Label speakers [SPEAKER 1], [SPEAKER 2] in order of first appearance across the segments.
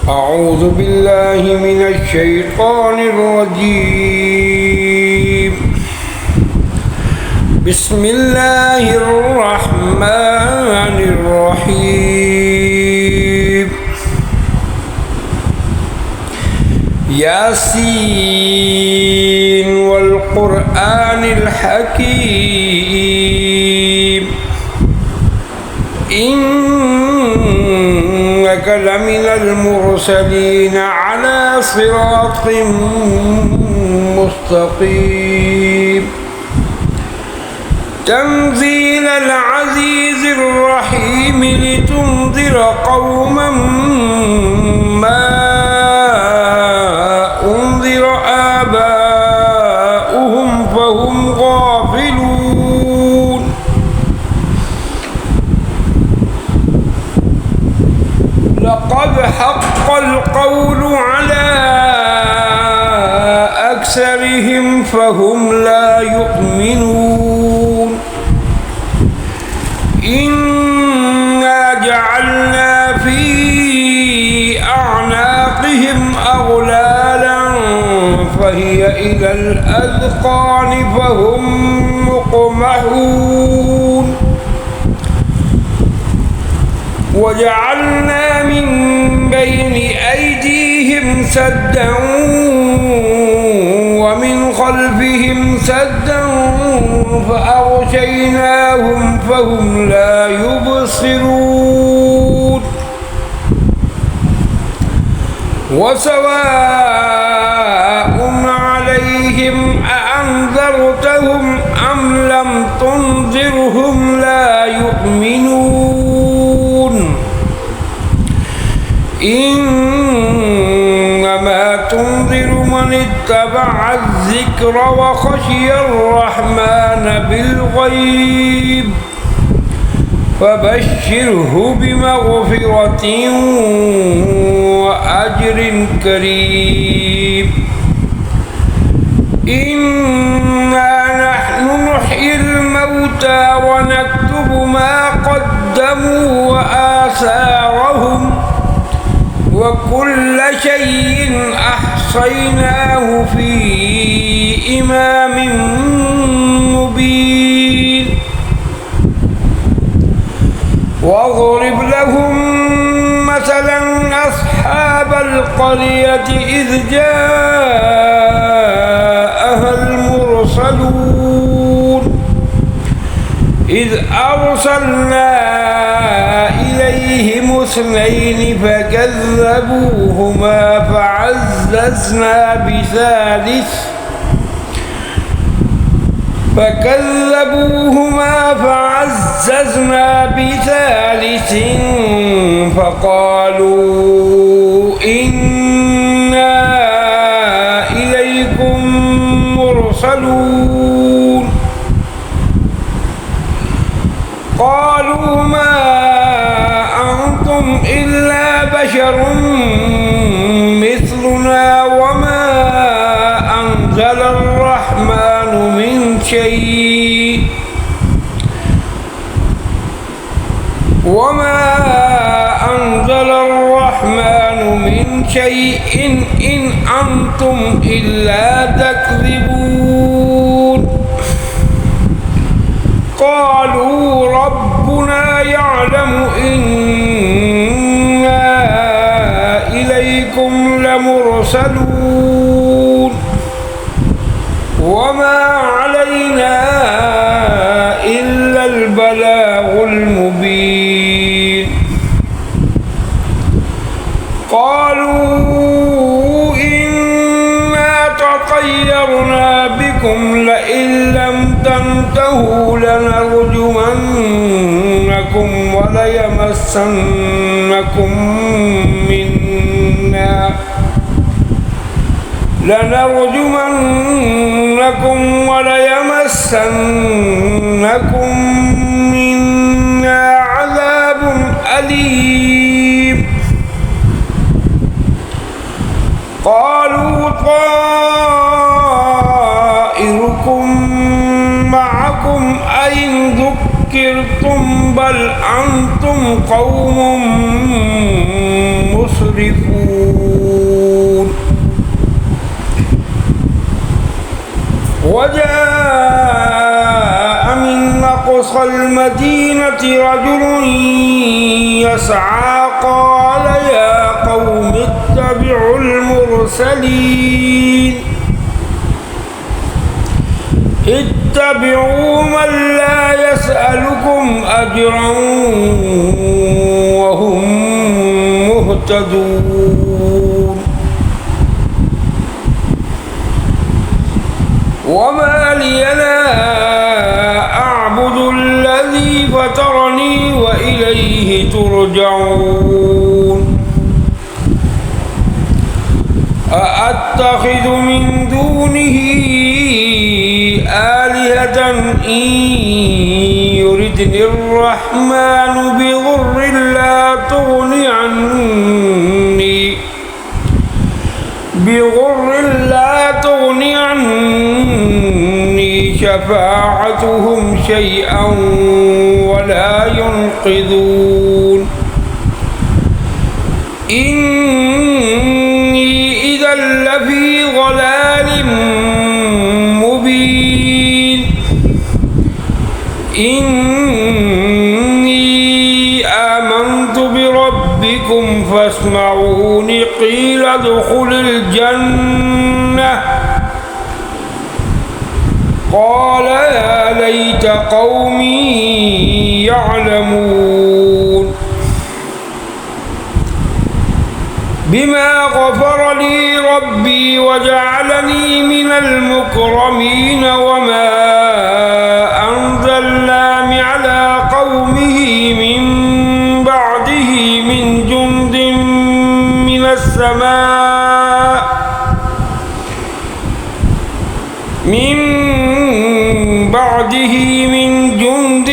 [SPEAKER 1] أعوذ بالله من الشيطان الرجيم. بسم الله الرحمن الرحيم. ياسين والقرآن الحكيم إنك لمن المرسلين على صراط مستقيم. تنزيل العزيز الرحيم لتنذر قوما ما أنذر آباؤهم فهم غافلون. لقد حق القول على أكثرهم فهم لا يؤمنون. إنا جعلنا في أعناقهم أغلالا فهي إلى الأذقان فهم مقمحون. وجعلنا من بين أيديهم سدا ومن خلفهم سدا فأغشيناهم فهم لا يبصرون. وسواء عليهم أأنذرتهم أم لم تنذرهم لا يؤمنون. إنما تنذر من اتبع الذكر وخشي الرحمن بالغيب فبشره بمغفرة وأجر كريم. إنا نحن نحيي الموتى ونكتب ما قدموا وآثارهم وكل شيء أحصيناه في إمام مبين. واضرب لهم مثلا أصحاب القرية إذ جاءها المرسلون إذ أرسلنا إليهم اثنين فكذبوهما فعززنا بثالث فقالوا إنا إليكم مرسلون. قالوا ما أنتم إلا بشر مثلنا وما أنزل الرحمن من شيء إن أنتم إلا تكذبون. قالوا ربنا يعلم إنا إليكم لمرسلون وما علينا إلا البلاغ المبين. قالوا إنا تطيرنا بكم لئن لم تنتهوا لنرجمنكم وليمسنكم منا عذاب أليم. قالوا طائركم معكم أئن ذكرتم بل أنتم قوم مسرفون. مسرفون وجاء من أقصى المدينة رجل يسعى قال يا قوم اتبعوا المرسلين اتبعوا من لا يسألكم أجرا وهم مهتدون وما لي لا أعبد الذي فطرني وإليه ترجعون أأتخذ من دونه آلهة إن يردني الرحمن بضر لا تغني عني شفاعتهم شيئا ولا ينقذون إني إذا لفي ضلال مبين إني آمنت بربكم فاسمعون قيل ادخل الجنة قال يا ليت قومي يعلمون بما غفر لي ربي وجعلني من المكرمين وما أنزلنا على قومه من بعده من جند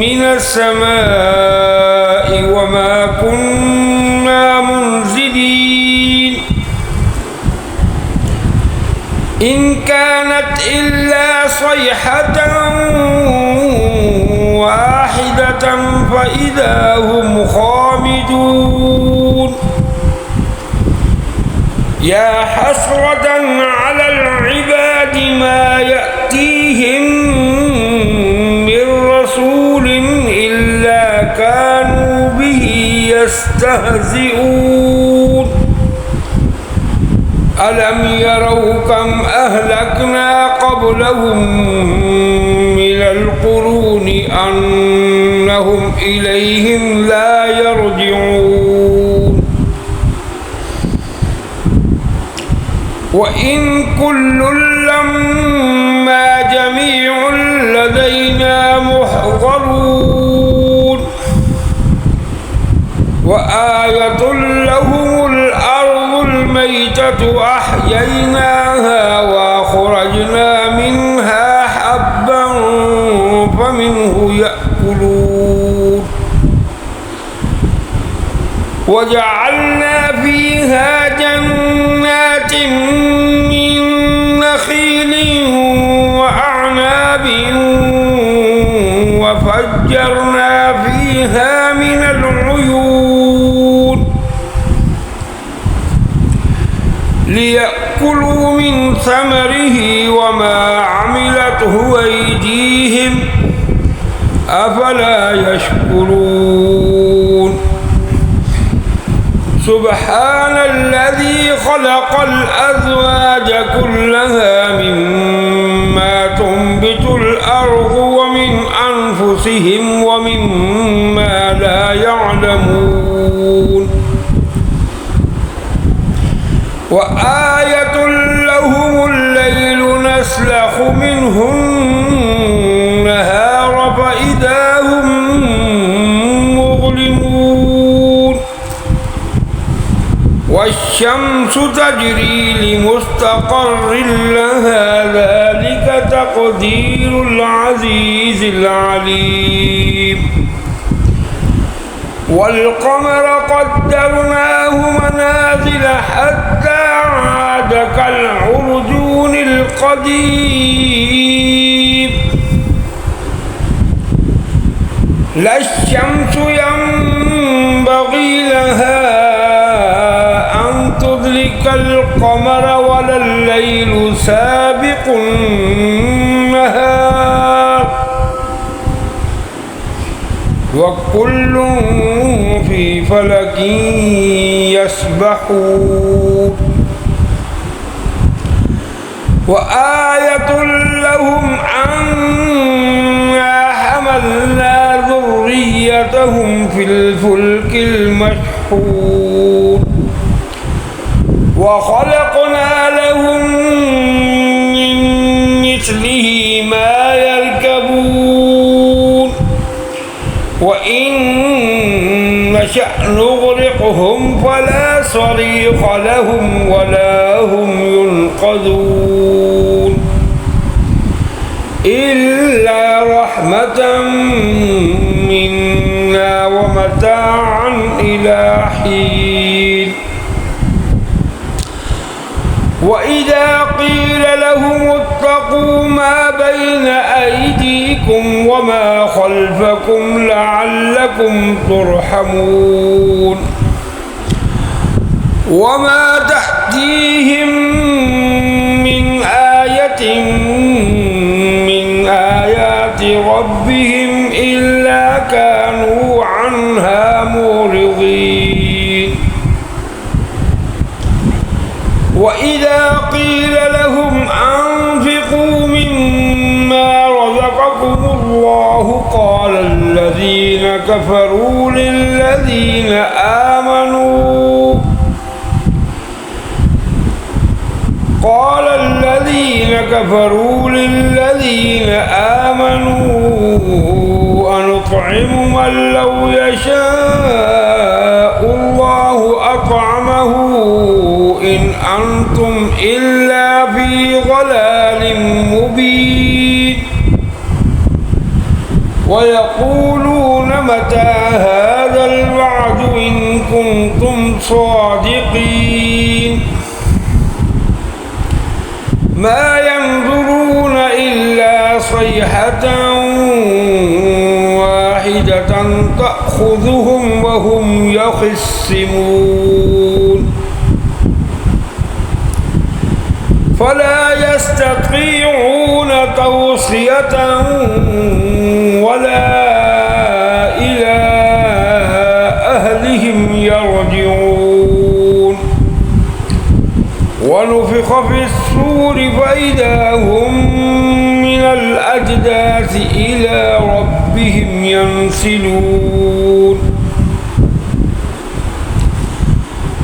[SPEAKER 1] من السماء وما كنا منزلين إن كانت إلا صيحة واحدة فإذا هم خامدون يا حسرة على العباد ما يأتيهم من رسول إلا كانوا به يستهزئون ألم يروا كم أهلكنا قبلهم من القرون أنهم إليهم لا يرجعون وإن كل لما جميع لدينا محضرون وآية لهم الأرض الميتة أحييناها وأخرجنا منها حبا فمنه يأكلون وجعلنا فيها جنات من نخيل وأعناب وفجرنا فيها من العيون ليأكلوا من ثمره وما عملته أيديهم أفلا يشكرون سبحان الذي خلق الأزواج كلها مما تنبت الأرض ومن أنفسهم ومما لا يعلمون وآية لهم الليل نسلخ منه النهار فإذا هم مظلمون والشمس تجري لمستقر لها ذلك تقدير العزيز العليم والقمر قدرناه منازل حتى عاد كالعرجون القديم لا الشمس ينبغي لها كالقمر ولا الليل سابق النهار وكل في فلك يسبحون وآية لهم أنا حملنا ذريتهم في الفلك المشحون وخلقنا لهم من مثله ما يركبون وإن نشأ نغرقهم فلا صريخ لهم ولا هم ينقذون إلا رحمة منا ومتاعا إلى حين وإذا قيل لهم اتقوا ما بين أيديكم وما خلفكم لعلكم ترحمون وما تأتيهم من آية من آيات ربهم إلا كانوا عنها معرضين وإذا قيل لهم أنفقوا مما رزقكم الله قال الذين كفروا للذين آمنوا أنطعم من لو يشاء الله أطعمه إن أنتم إلا في ضلال مبين ويقولون متى هذا الوعد إن كنتم صادقين ما ينظرون إلا صيحة واحدة تأخذهم وهم يخصمون فلا يستطيعون توصية ولا إلى أهلهم يرجعون ونفخ في الصور فإذا هم من الأجداث إلى ربهم ينسلون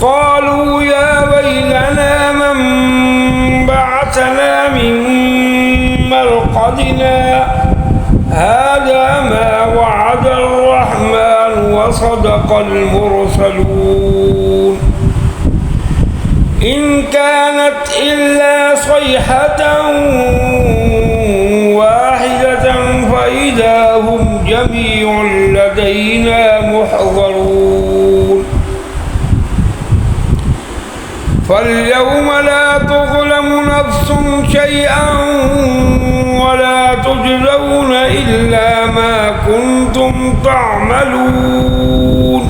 [SPEAKER 1] قالوا يا ويلنا من بعثنا من مرقدنا هذا ما وعد الرحمن وصدق المرسلون إن كانت إلا صيحة واحدة فإذا هم جميع لدينا محضرون فاليوم لا تظلم نفس شيئا ولا تجزون إلا ما كنتم تعملون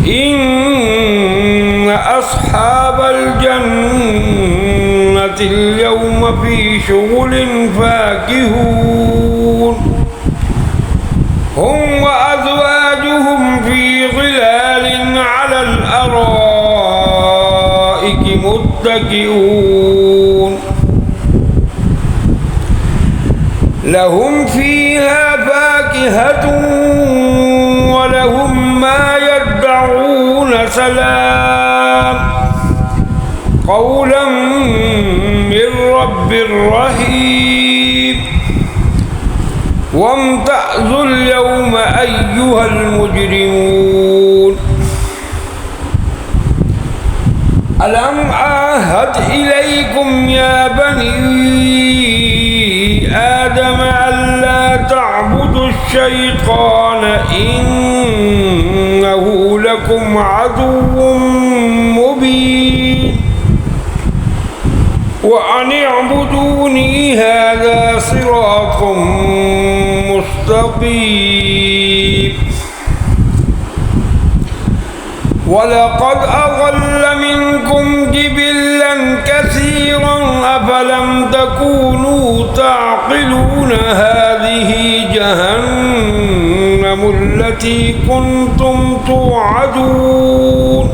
[SPEAKER 1] إن أصحاب الجنة اليوم في شغل فاكهون هم وأزواجهم في ظلال على الأرائك متكئون لهم فيها فاكهة ولهم ما يدعون سلام قولا من رب رحيم وامتازوا اليوم أيها المجرمون ألم أعهد إليكم يا بني آدم ألا تعبدوا الشيطان إنه لكم عدو مبين وأن اعبدوني هذا صراط مستقيم ولقد أضل منكم جبلا كثيرا أفلم تكونوا تعقلون هذه جهنم التي كنتم توعدون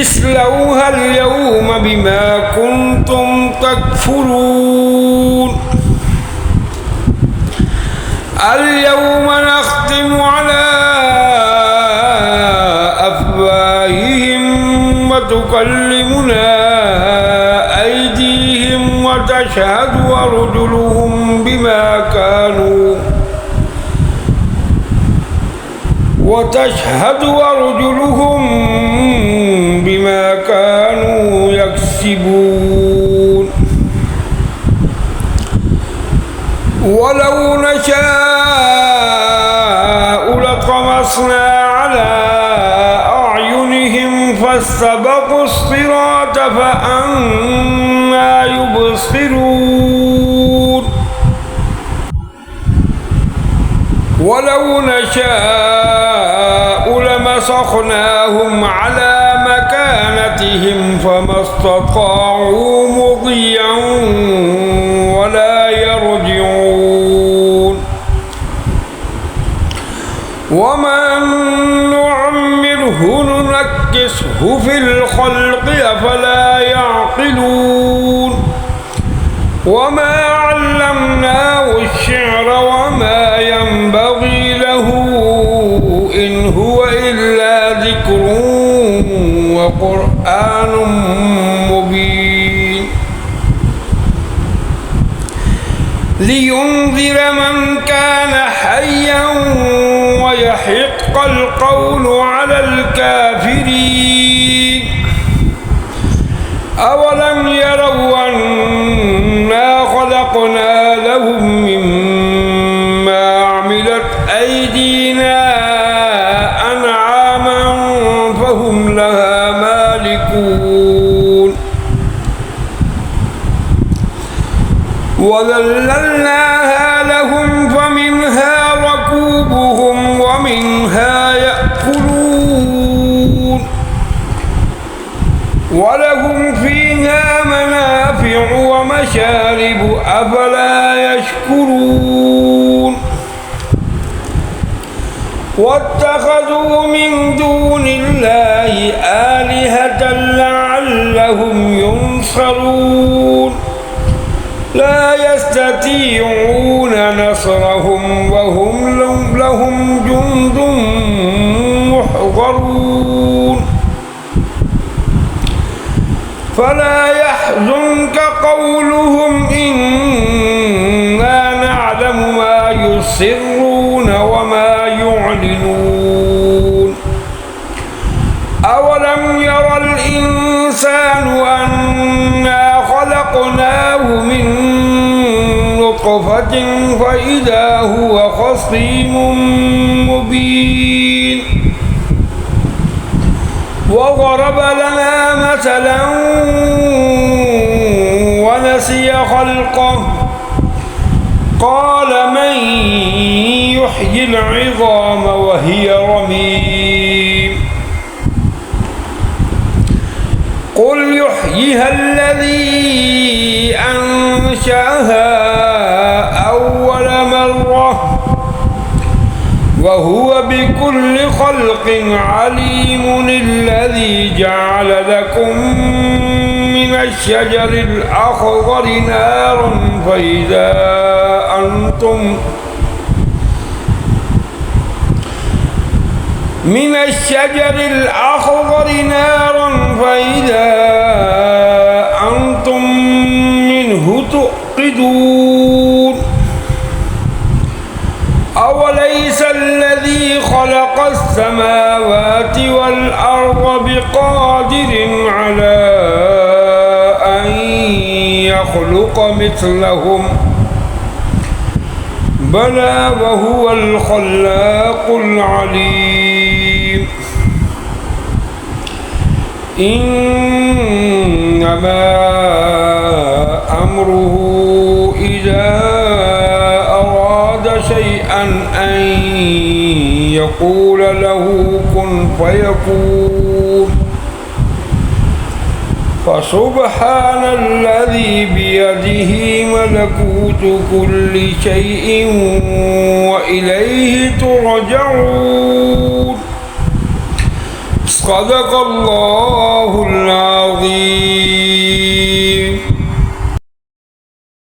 [SPEAKER 1] اصلوها اليوم بما كنتم تكفرون اليوم نختم على أفواههم وتكلمنا أيديهم وتشهد أرجلهم بما كانوا يكسبون ولو نشاء لطمسنا على أعينهم فاستبقوا الصراط فأنى يبصرون ولو نشاء لمسخناهم على مكانتهم فما استطاعوا مضيا ولا يرجعون ومن نعمره ننكسه في الخلق أفلا يعقلون وما علمناه الشعر وما ينبغي له إن هو إلا ذكر وقرآن مبين لينذر من كان حيا ويحق القول على الكافرين أولم يروا أنا خلقنا لهم مما عملت أيدينا أنعاما فهم لها مالكون وذللناها لهم فمنها ركوبهم ومنها يأكلون ولهم فيها منافع ومشارب أفلا يشكرون واتخذوا من دون الله آلهة لعلهم ينصرون لا يستطيعون نصرهم وهم لهم جند محضرون فلا يحزنك قولهم إنا نعلم ما يسرون وما يعلنون أولم يرى الإنسان أنا خلقناه من نطفة فإذا هو خصيم مبين وضرب لنا مثلا ونسي خلقه قال من يحيي العظام وهي رميم قل يحييها الذي أنشأها أول مرة وهو بكل خلق عليم الذي جعل لكم من الشجر الأخضر نارا فإذا أنتم منه توقدون أوليس الذي خلق السماوات والأرض بقادر على أن يخلق مثلهم بلى وهو الخلاق العليم إنما أمره إذا أراد شيئا أن يقول له كن فيكون فسبحان الذي بيده ملكوت كل شيء وإليه ترجعون صدق الله العظيم